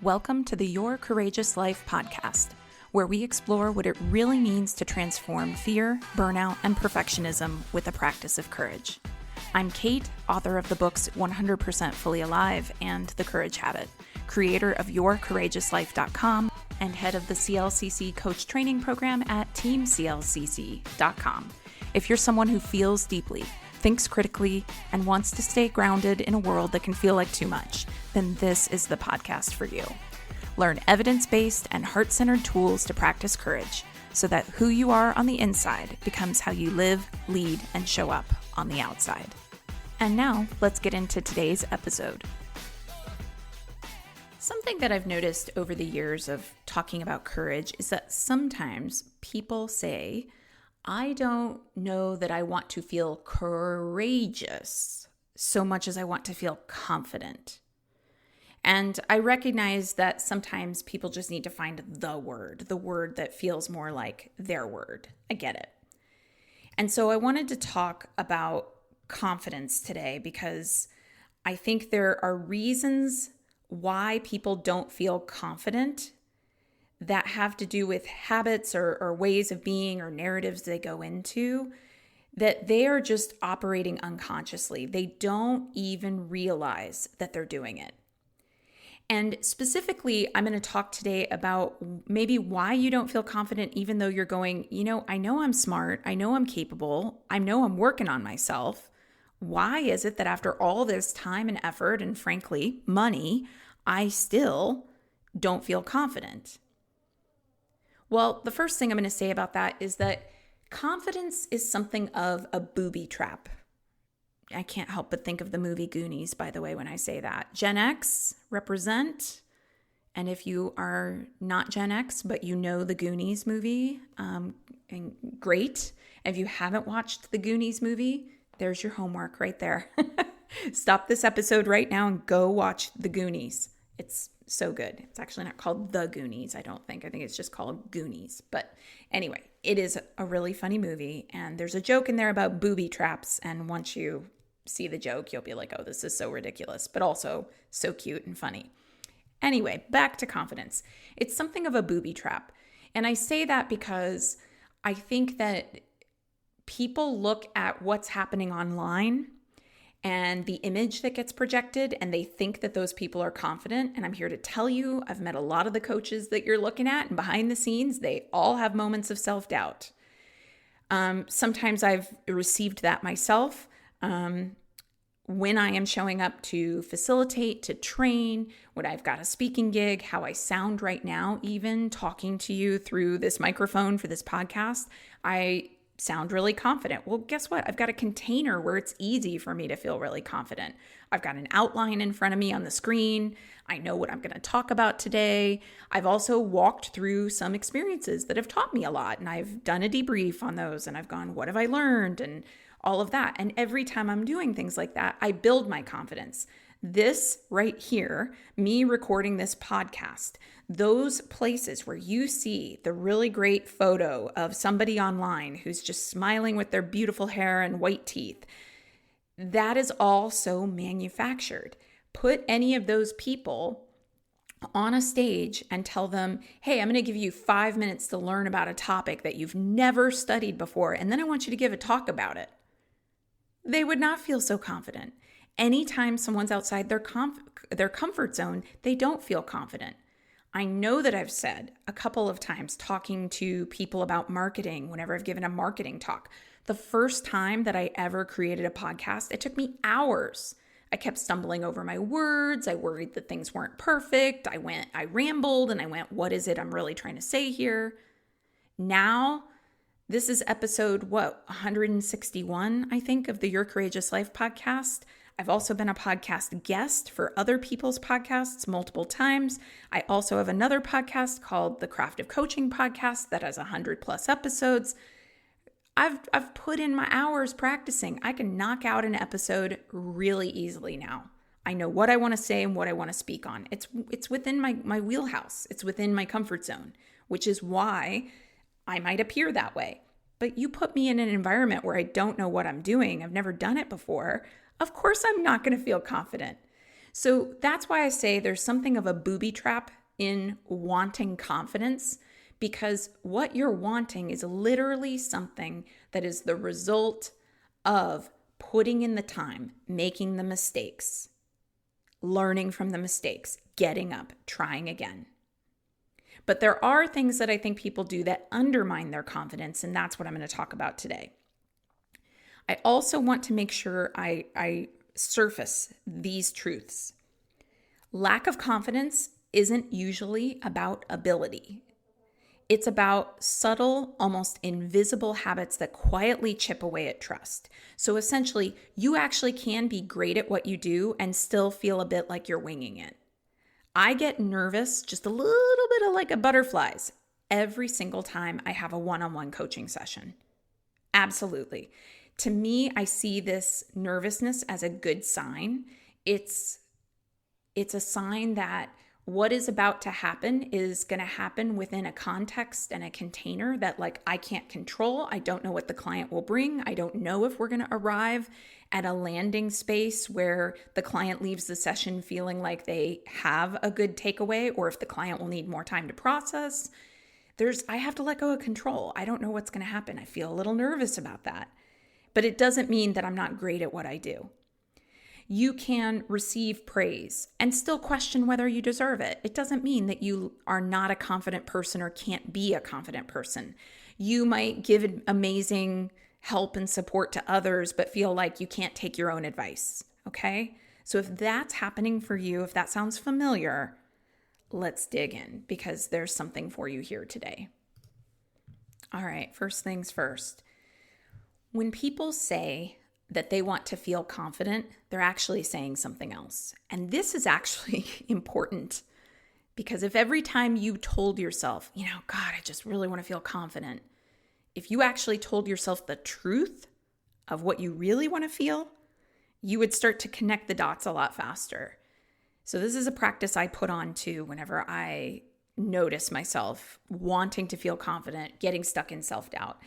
Welcome to the Your Courageous Life podcast, where we explore what it really means to transform fear, burnout, and perfectionism with the practice of courage. I'm Kate, author of the books 100% Fully Alive and The Courage Habit, creator of YourCourageousLife.com, and head of the CLCC Coach Training Program at TeamCLCC.com. If you're someone who feels deeply, thinks critically, and wants to stay grounded in a world that can feel like too much, then this is the podcast for you. Learn evidence-based and heart-centered tools to practice courage so that who you are on the inside becomes how you live, lead, and show up on the outside. And now, let's get into today's episode. Something that I've noticed over the years of talking about courage is that sometimes people say, I don't know that I want to feel courageous so much as I want to feel confident. And I recognize that sometimes people just need to find the word that feels more like their word. I get it. And so I wanted to talk about confidence today because I think there are reasons why people don't feel confident that have to do with habits or ways of being or narratives they go into, that they are just operating unconsciously. They don't even realize that they're doing it. And specifically, I'm going to talk today about maybe why you don't feel confident even though you're going, I know I'm smart, I know I'm capable, I know I'm working on myself. Why is it that after all this time and effort and frankly, money, I still don't feel confident? Well, the first thing I'm going to say about that is that confidence is something of a booby trap. I can't help but think of the movie Goonies, by the way, when I say that. Gen X, represent. And if you are not Gen X, but you know the Goonies movie, and great. If you haven't watched the Goonies movie, there's your homework right there. Stop this episode right now and go watch the Goonies. It's so good. It's actually not called The Goonies, I don't think. I think it's just called Goonies. But anyway, it is a really funny movie. And there's a joke in there about booby traps. And once you see the joke, you'll be like, oh, this is so ridiculous, but also so cute and funny. Anyway, back to confidence. It's something of a booby trap. And I say that because I think that people look at what's happening online and the image that gets projected, and they think that those people are confident. And I'm here to tell you, I've met a lot of the coaches that you're looking at, and behind the scenes, they all have moments of self-doubt. Sometimes I've received that myself when I am showing up to facilitate, to train, when I've got a speaking gig, how I sound right now, even talking to you through this microphone for this podcast, I sound really confident. Well, guess what? I've got a container where it's easy for me to feel really confident. I've got an outline in front of me on the screen. I know what I'm going to talk about today. I've also walked through some experiences that have taught me a lot, and I've done a debrief on those, and I've gone, what have I learned? And all of that. And every time I'm doing things like that, I build my confidence. This right here, me recording this podcast, those places where you see the really great photo of somebody online who's just smiling with their beautiful hair and white teeth, that is all so manufactured. Put any of those people on a stage and tell them, hey, I'm going to give you 5 minutes to learn about a topic that you've never studied before, and then I want you to give a talk about it. They would not feel so confident. Anytime someone's outside their comfort zone, they don't feel confident. I know that I've said a couple of times talking to people about marketing, whenever I've given a marketing talk, the first time that I ever created a podcast, it took me hours. I kept stumbling over my words. I worried that things weren't perfect. I rambled and I went, what is it I'm really trying to say here? Now, this is episode, 161, I think, of the Your Courageous Life podcast. I've also been a podcast guest for other people's podcasts multiple times. I also have another podcast called the Craft of Coaching podcast that has 100+ episodes. I've put in my hours practicing. I can knock out an episode really easily now. I know what I want to say and what I want to speak on. It's within my wheelhouse. It's within my comfort zone, which is why I might appear that way. But you put me in an environment where I don't know what I'm doing. I've never done it before. Of course, I'm not going to feel confident. So that's why I say there's something of a booby trap in wanting confidence, because what you're wanting is literally something that is the result of putting in the time, making the mistakes, learning from the mistakes, getting up, trying again. But there are things that I think people do that undermine their confidence, and that's what I'm going to talk about today. I also want to make sure I surface these truths. Lack of confidence isn't usually about ability. It's about subtle, almost invisible habits that quietly chip away at trust. So essentially, you actually can be great at what you do and still feel a bit like you're winging it. I get nervous, just a little bit of like a butterflies, every single time I have a one-on-one coaching session. Absolutely. To me, I see this nervousness as a good sign. It's a sign that what is about to happen is going to happen within a context and a container that like I can't control. I don't know what the client will bring. I don't know if we're going to arrive at a landing space where the client leaves the session feeling like they have a good takeaway, or if the client will need more time to process. I have to let go of control. I don't know what's going to happen. I feel a little nervous about that. But it doesn't mean that I'm not great at what I do. You can receive praise and still question whether you deserve it. It doesn't mean that you are not a confident person or can't be a confident person. You might give amazing help and support to others, but feel like you can't take your own advice, okay? So if that's happening for you, if that sounds familiar, let's dig in because there's something for you here today. All right, first things first. When people say that they want to feel confident, they're actually saying something else. And this is actually important because if every time you told yourself, God, I just really want to feel confident, if you actually told yourself the truth of what you really want to feel, you would start to connect the dots a lot faster. So this is a practice I put on too whenever I notice myself wanting to feel confident, getting stuck in self-doubt.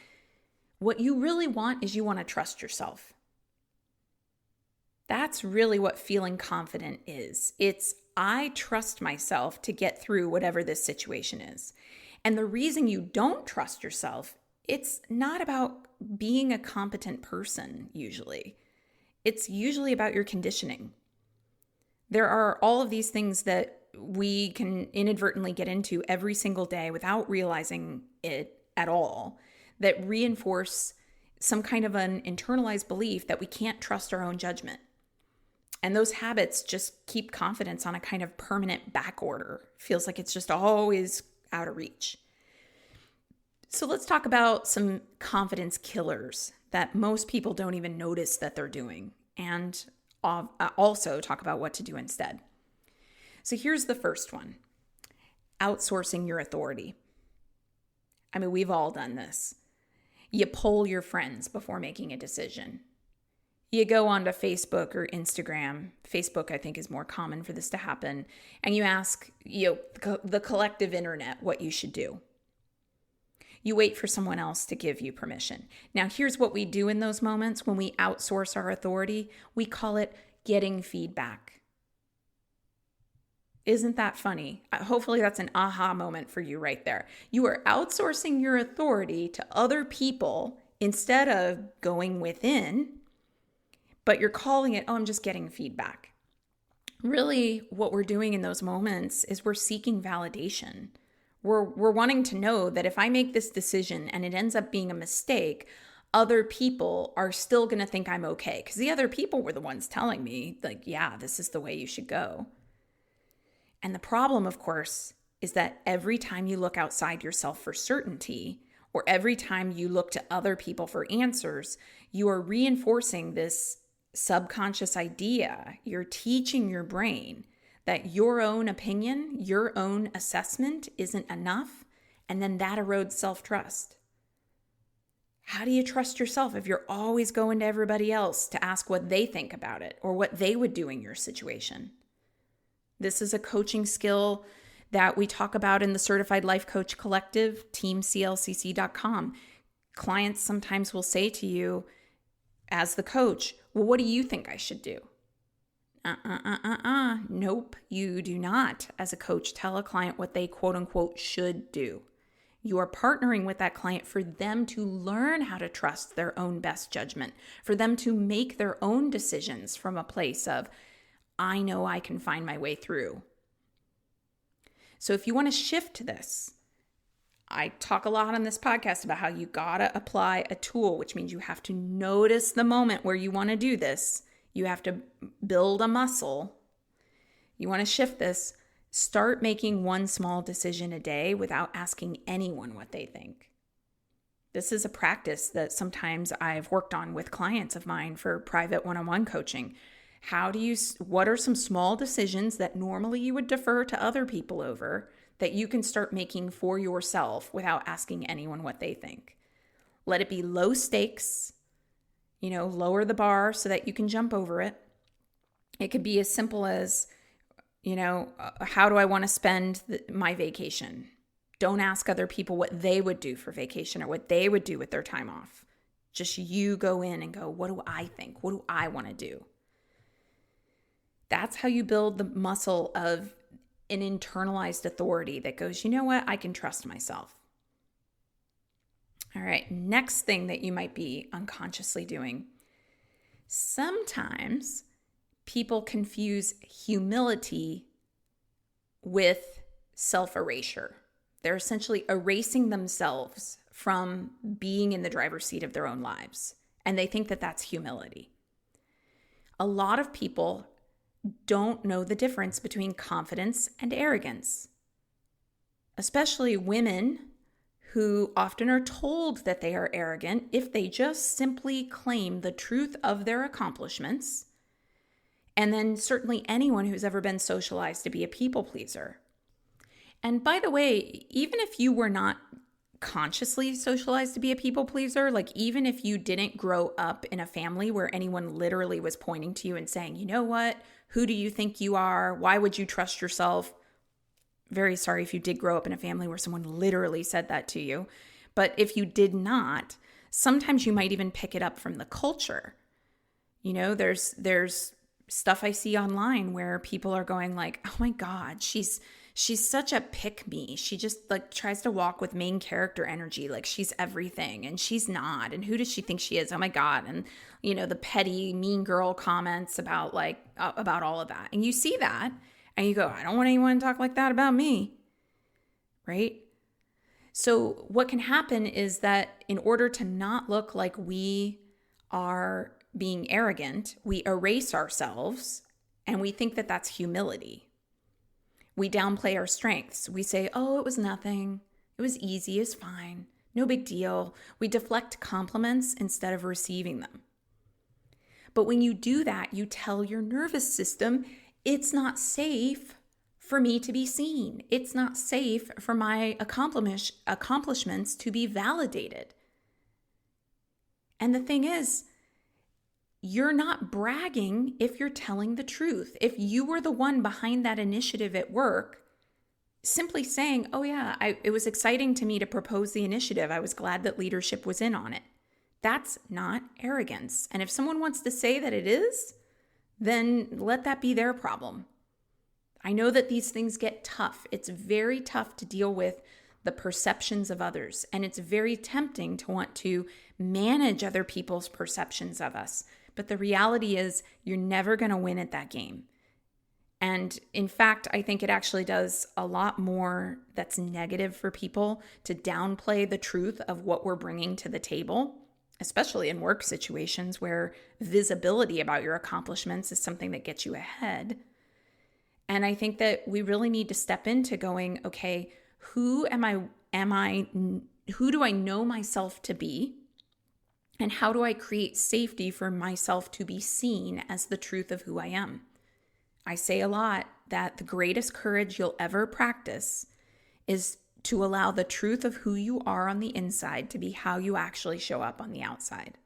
What you really want is you want to trust yourself. That's really what feeling confident is. It's I trust myself to get through whatever this situation is. And the reason you don't trust yourself, it's not about being a competent person usually. It's usually about your conditioning. There are all of these things that we can inadvertently get into every single day without realizing it at all that reinforce some kind of an internalized belief that we can't trust our own judgment. And those habits just keep confidence on a kind of permanent back order. Feels like it's just always out of reach. So let's talk about some confidence killers that most people don't even notice that they're doing, and also talk about what to do instead. So here's the first one: outsourcing your authority. I mean, we've all done this. You poll your friends before making a decision. You go onto Facebook or Instagram. Facebook, I think, is more common for this to happen. And you ask the collective internet what you should do. You wait for someone else to give you permission. Now, here's what we do in those moments when we outsource our authority. We call it getting feedback. Isn't that funny? Hopefully that's an aha moment for you right there. You are outsourcing your authority to other people instead of going within, but you're calling it, I'm just getting feedback. Really, what we're doing in those moments is we're seeking validation. We're wanting to know that if I make this decision and it ends up being a mistake, other people are still going to think I'm okay. Because the other people were the ones telling me, like, yeah, this is the way you should go. And the problem, of course, is that every time you look outside yourself for certainty, or every time you look to other people for answers, you are reinforcing this subconscious idea. You're teaching your brain that your own opinion, your own assessment isn't enough, and then that erodes self-trust. How do you trust yourself if you're always going to everybody else to ask what they think about it or what they would do in your situation? This is a coaching skill that we talk about in the Certified Life Coach Collective, teamclcc.com. Clients sometimes will say to you as the coach, well, what do you think I should do? Nope, you do not, as a coach, tell a client what they quote unquote should do. You are partnering with that client for them to learn how to trust their own best judgment, for them to make their own decisions from a place of, I know I can find my way through. So if you want to shift this, I talk a lot on this podcast about how you gotta apply a tool, which means you have to notice the moment where you want to do this. You have to build a muscle. You want to shift this. Start making one small decision a day without asking anyone what they think. This is a practice that sometimes I've worked on with clients of mine for private one-on-one coaching. What are some small decisions that normally you would defer to other people over that you can start making for yourself without asking anyone what they think? Let it be low stakes, lower the bar so that you can jump over it. It could be as simple as, how do I want to spend my vacation? Don't ask other people what they would do for vacation or what they would do with their time off. Just you go in and go, what do I think? What do I want to do? That's how you build the muscle of an internalized authority that goes, you know what? I can trust myself. All right, next thing that you might be unconsciously doing. Sometimes people confuse humility with self-erasure. They're essentially erasing themselves from being in the driver's seat of their own lives, and they think that that's humility. A lot of people don't know the difference between confidence and arrogance, especially women who often are told that they are arrogant if they just simply claim the truth of their accomplishments. And then certainly anyone who's ever been socialized to be a people pleaser. And by the way, even if you were not consciously socialized to be a people pleaser, like even if you didn't grow up in a family where anyone literally was pointing to you and saying, you know what, who do you think you are? Why would you trust yourself? Very sorry if you did grow up in a family where someone literally said that to you. But if you did not, sometimes you might even pick it up from the culture. There's stuff I see online where people are going like, oh my God, she's such a pick-me. She just tries to walk with main character energy, like she's everything, and she's not. And who does she think she is? Oh my God. And the petty mean girl comments about all of that. And you see that and you go, I don't want anyone to talk like that about me. Right? So what can happen is that in order to not look like we are being arrogant, we erase ourselves and we think that that's humility. We downplay our strengths. We say, oh, it was nothing. It was easy. It's fine. No big deal. We deflect compliments instead of receiving them. But when you do that, you tell your nervous system, it's not safe for me to be seen. It's not safe for my accomplishments to be validated. And the thing is, you're not bragging if you're telling the truth. If you were the one behind that initiative at work, simply saying, oh yeah, it was exciting to me to propose the initiative. I was glad that leadership was in on it. That's not arrogance. And if someone wants to say that it is, then let that be their problem. I know that these things get tough. It's very tough to deal with the perceptions of others. And it's very tempting to want to manage other people's perceptions of us. But the reality is you're never going to win at that game. And in fact, I think it actually does a lot more that's negative for people to downplay the truth of what we're bringing to the table, especially in work situations where visibility about your accomplishments is something that gets you ahead. And I think that we really need to step into going, okay, who do I know myself to be? And how do I create safety for myself to be seen as the truth of who I am? I say a lot that the greatest courage you'll ever practice is to allow the truth of who you are on the inside to be how you actually show up on the outside.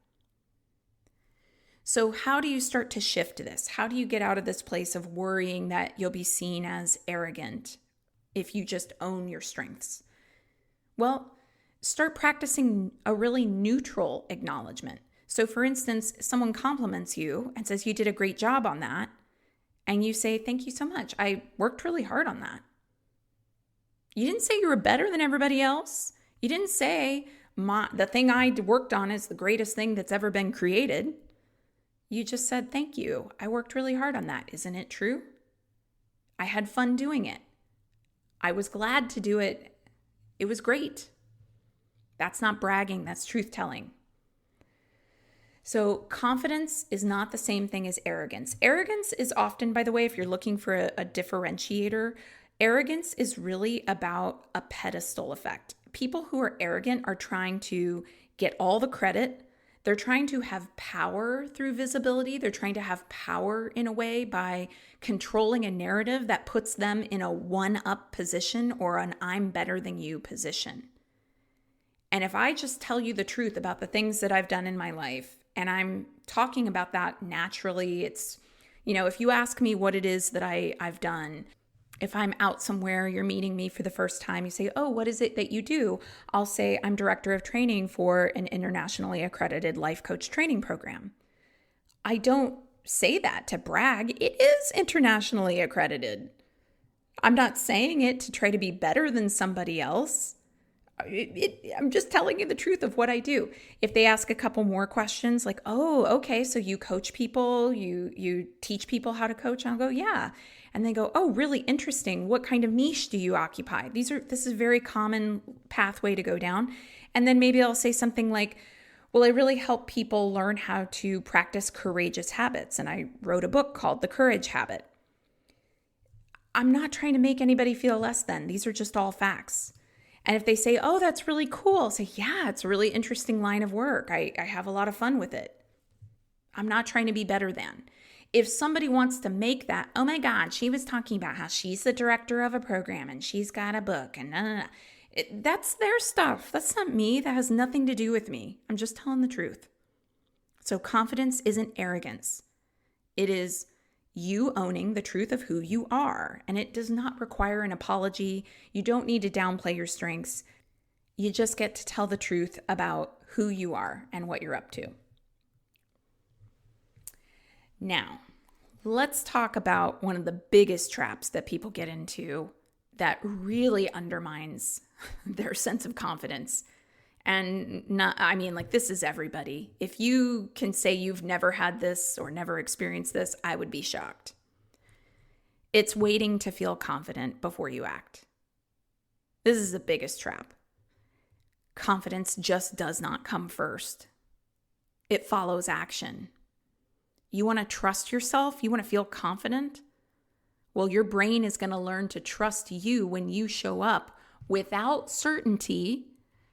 So how do you start to shift this? How do you get out of this place of worrying that you'll be seen as arrogant if you just own your strengths? Well, start practicing a really neutral acknowledgement. So for instance, someone compliments you and says you did a great job on that. and you say, thank you so much. I worked really hard on that. You didn't say you were better than everybody else. You didn't say the thing I worked on is the greatest thing that's ever been created. You just said, thank you. I worked really hard on that. Isn't it true? I had fun doing it. I was glad to do it. It was great. That's not bragging. That's truth telling. So confidence is not the same thing as arrogance. Arrogance is often, by the way, if you're looking for a differentiator, arrogance is really about a pedestal effect. People who are arrogant are trying to get all the credit. They're trying to have power through visibility. They're trying to have power in a way by controlling a narrative that puts them in a one-up position or an I'm better than you position. And if I just tell you the truth about the things that I've done in my life, and I'm talking about that naturally, it's, if you ask me what it is that I've done, if I'm out somewhere, you're meeting me for the first time, you say, oh, what is it that you do? I'll say, I'm director of training for an internationally accredited life coach training program. I don't say that to brag. It is internationally accredited. I'm not saying it to try to be better than somebody else. I'm just telling you the truth of what I do. If they ask a couple more questions like, oh, okay, so you coach people, you teach people how to coach, I'll go, yeah. And they go, oh, really interesting. What kind of niche do you occupy? This is a very common pathway to go down. And then maybe I'll say something like, well, I really help people learn how to practice courageous habits. And I wrote a book called The Courage Habit. I'm not trying to make anybody feel less than. These are just all facts. And if they say, oh, that's really cool, I'll say, yeah, it's a really interesting line of work. I have a lot of fun with it. I'm not trying to be better than. If somebody wants to make that, oh my God, she was talking about how she's the director of a program and she's got a book and that's their stuff. That's not me. That has nothing to do with me. I'm just telling the truth. So confidence isn't arrogance. It is you owning the truth of who you are. And it does not require an apology. You don't need to downplay your strengths. You just get to tell the truth about who you are and what you're up to. Now, let's talk about one of the biggest traps that people get into that really undermines their sense of confidence. And this is everybody. If you can say you've never had this or never experienced this, I would be shocked. It's waiting to feel confident before you act. This is the biggest trap. Confidence just does not come first. It follows action. You want to trust yourself? You want to feel confident? Well, your brain is going to learn to trust you when you show up without certainty,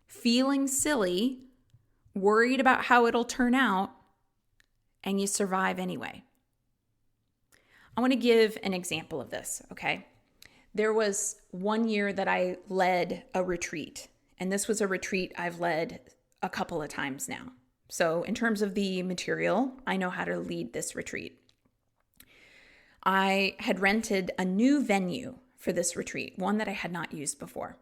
feeling silly, worried about how it'll turn out, and you survive anyway. I want to give an example of this, okay? There was one year that I led a retreat, and this was a retreat I've led a couple of times now. So in terms of the material, I know how to lead this retreat. I had rented a new venue for this retreat, one that I had not used before.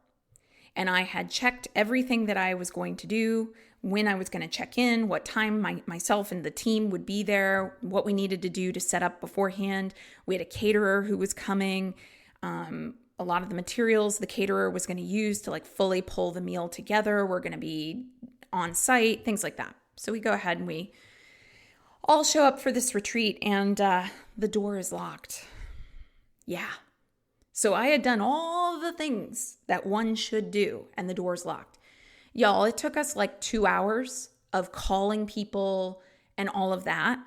And I had checked everything that I was going to do, when I was going to check in, what time myself and the team would be there, what we needed to do to set up beforehand. We had a caterer who was coming. A lot of the materials the caterer was going to use to fully pull the meal together were going to be on site, things like that. So we go ahead and we all show up for this retreat and the door is locked. Yeah. So I had done all the things that one should do and the door's locked. Y'all, it took us 2 hours of calling people and all of that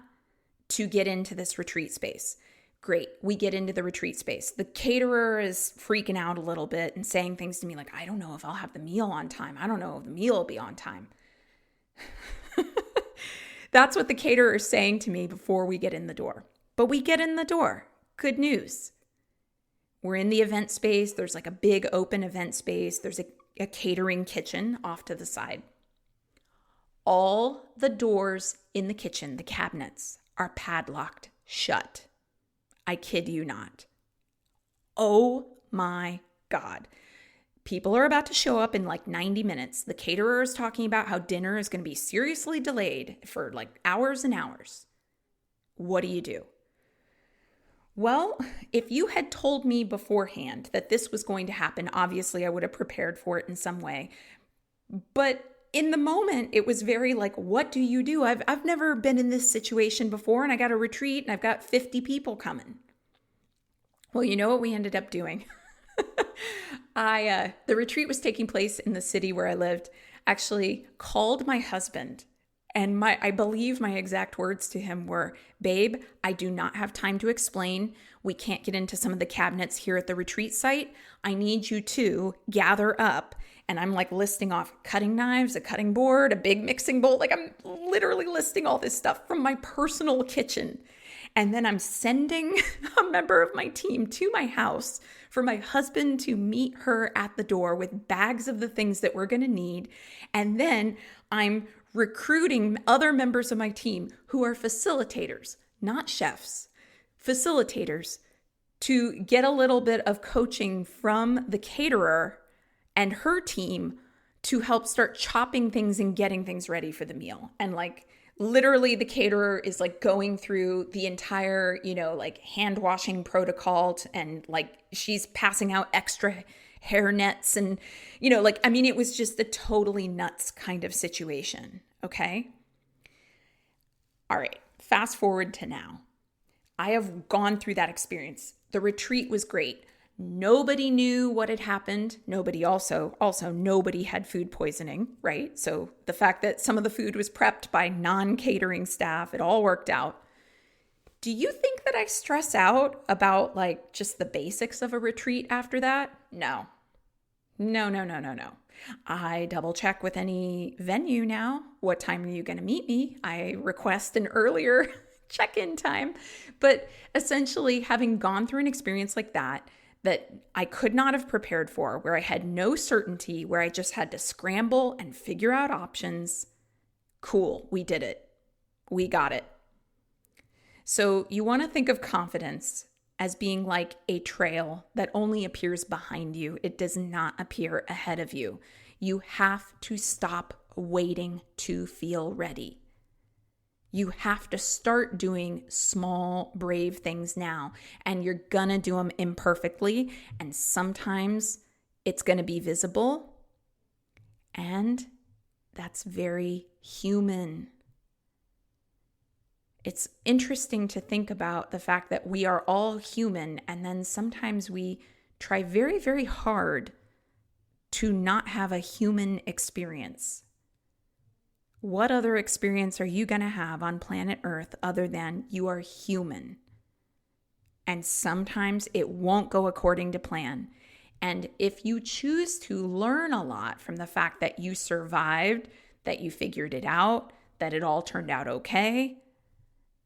to get into this retreat space. Great. We get into the retreat space. The caterer is freaking out a little bit and saying things to me like, I don't know if I'll have the meal on time. I don't know if the meal will be on time. That's what the caterer is saying to me before we get in the door. But we get in the door. Good news. We're in the event space. There's a big open event space. There's a catering kitchen off to the side. All the doors in the kitchen, the cabinets, are padlocked shut. I kid you not. Oh my God. People are about to show up in 90 minutes. The caterer is talking about how dinner is going to be seriously delayed for hours and hours. What do you do? Well, if you had told me beforehand that this was going to happen, obviously I would have prepared for it in some way. But in the moment, it was very like, what do you do? I've never been in this situation before, and I got a retreat and I've got 50 people coming. Well, you know what we ended up doing? The retreat was taking place in the city where I lived. Actually called my husband, and I believe my exact words to him were, "Babe, I do not have time to explain. We can't get into some of the cabinets here at the retreat site. I need you to gather up." And I'm like listing off cutting knives, a cutting board, a big mixing bowl. Like I'm literally listing all this stuff from my personal kitchen. And then I'm sending a member of my team to my house for my husband to meet her at the door with bags of the things that we're going to need. And then I'm recruiting other members of my team who are facilitators, not chefs, facilitators, to get a little bit of coaching from the caterer and her team to help start chopping things and getting things ready for the meal. And like literally the caterer is like going through the entire, like hand washing protocol, and like she's passing out extra hair nets and, it was just a totally nuts kind of situation. Okay. All right. Fast forward to now. I have gone through that experience. The retreat was great. Nobody knew what had happened. Nobody had food poisoning, right? So the fact that some of the food was prepped by non-catering staff, it all worked out. Do you think that I stress out about like just the basics of a retreat after that? No. I double check with any venue now. What time are you going to meet me? I request an earlier check-in time. But essentially, having gone through an experience like that I could not have prepared for, where I had no certainty, where I just had to scramble and figure out options. Cool, we did it. We got it. So you want to think of confidence as being like a trail that only appears behind you. It does not appear ahead of you. You have to stop waiting to feel ready. You have to start doing small, brave things now, and you're gonna do them imperfectly, and sometimes it's gonna be visible, and that's very human. It's interesting to think about the fact that we are all human, and then sometimes we try very, very hard to not have a human experience. What other experience are you going to have on planet Earth other than you are human? And sometimes it won't go according to plan. And if you choose to learn a lot from the fact that you survived, that you figured it out, that it all turned out okay,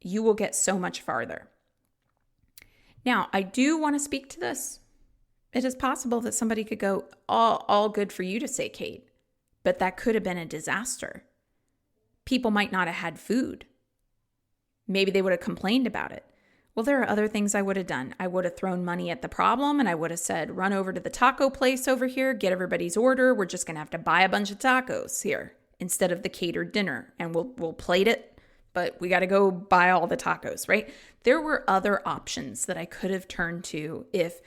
you will get so much farther. Now, I do want to speak to this. It is possible that somebody could go, all good for you to say, Kate, but that could have been a disaster. People might not have had food. Maybe they would have complained about it. Well, there are other things I would have done. I would have thrown money at the problem, and I would have said, run over to the taco place over here, get everybody's order. We're just going to have to buy a bunch of tacos here instead of the catered dinner, and we'll plate it, but we got to go buy all the tacos, right? There were other options that I could have turned to if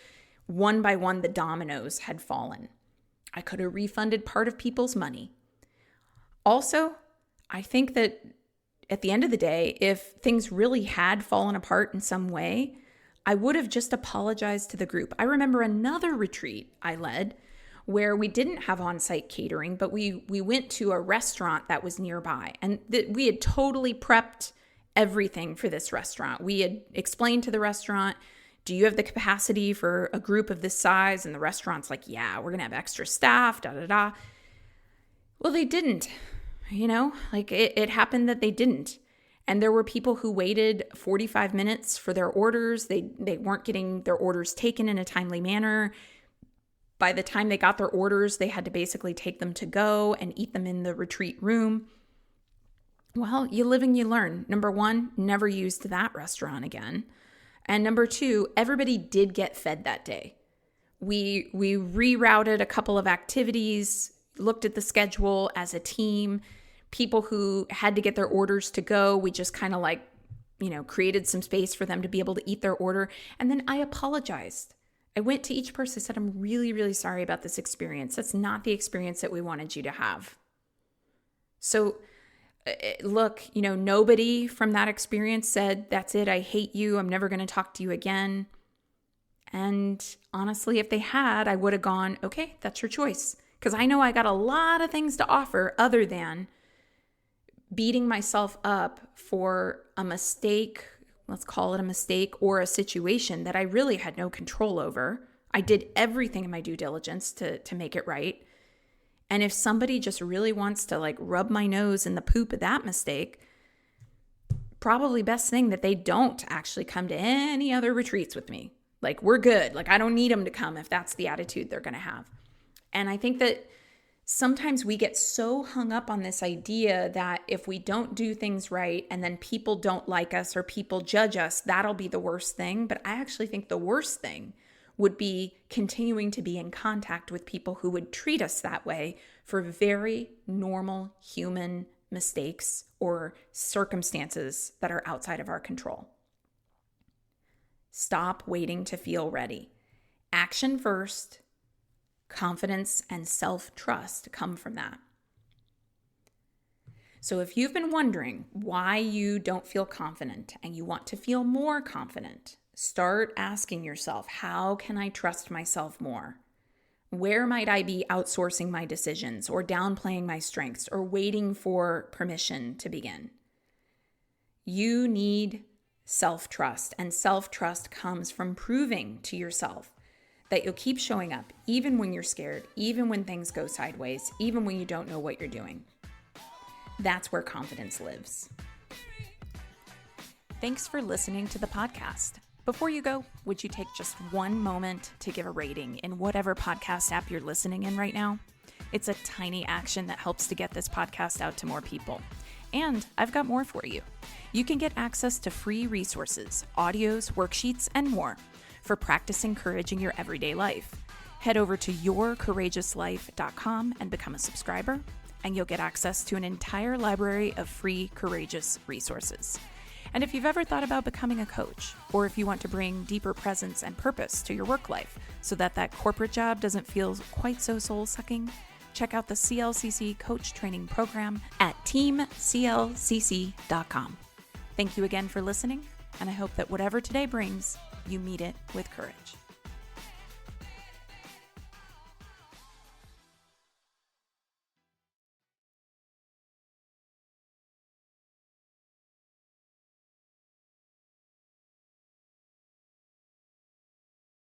one by one the dominoes had fallen. I could have refunded part of people's money. Also, I think that at the end of the day, if things really had fallen apart in some way, I would have just apologized to the group. I remember another retreat I led where we didn't have on-site catering, but we went to a restaurant that was nearby, and we had totally prepped everything for this restaurant. We had explained to the restaurant, do you have the capacity for a group of this size? And the restaurant's like, yeah, we're going to have extra staff, da-da-da. Well, they didn't. It happened that they didn't. And there were people who waited 45 minutes for their orders. They weren't getting their orders taken in a timely manner. By the time they got their orders, they had to basically take them to go and eat them in the retreat room. Well, you live and you learn. Number one, never used that restaurant again. And number two, everybody did get fed that day. We rerouted a couple of activities, looked at the schedule as a team. People who had to get their orders to go, we just kind of created some space for them to be able to eat their order. And then I apologized. I went to each person and said, I'm really, really sorry about this experience. That's not the experience that we wanted you to have. So look, nobody from that experience said, that's it, I hate you, I'm never going to talk to you again. And honestly, if they had, I would have gone, okay, that's your choice. Because I know I got a lot of things to offer other than beating myself up for a mistake, let's call it a mistake, or a situation that I really had no control over. I did everything in my due diligence to make it right. And if somebody just really wants to rub my nose in the poop of that mistake, probably best thing that they don't actually come to any other retreats with me. We're good. I don't need them to come if that's the attitude they're going to have. And I think that sometimes we get so hung up on this idea that if we don't do things right and then people don't like us or people judge us, that'll be the worst thing. But I actually think the worst thing would be continuing to be in contact with people who would treat us that way for very normal human mistakes or circumstances that are outside of our control. Stop waiting to feel ready. Action first. Confidence and self-trust come from that. So if you've been wondering why you don't feel confident and you want to feel more confident, start asking yourself, how can I trust myself more? Where might I be outsourcing my decisions or downplaying my strengths or waiting for permission to begin? You need self-trust, and self-trust comes from proving to yourself that you'll keep showing up even when you're scared, even when things go sideways, even when you don't know what you're doing. That's where confidence lives. Thanks for listening to the podcast. Before you go, would you take just one moment to give a rating in whatever podcast app you're listening in right now? It's a tiny action that helps to get this podcast out to more people. And I've got more for you. You can get access to free resources, audios, worksheets, and more for practicing courage in your everyday life. Head over to yourcourageouslife.com and become a subscriber, and you'll get access to an entire library of free courageous resources. And if you've ever thought about becoming a coach, or if you want to bring deeper presence and purpose to your work life so that corporate job doesn't feel quite so soul-sucking, check out the CLCC Coach Training Program at teamclcc.com. Thank you again for listening, and I hope that whatever today brings, you meet it with courage.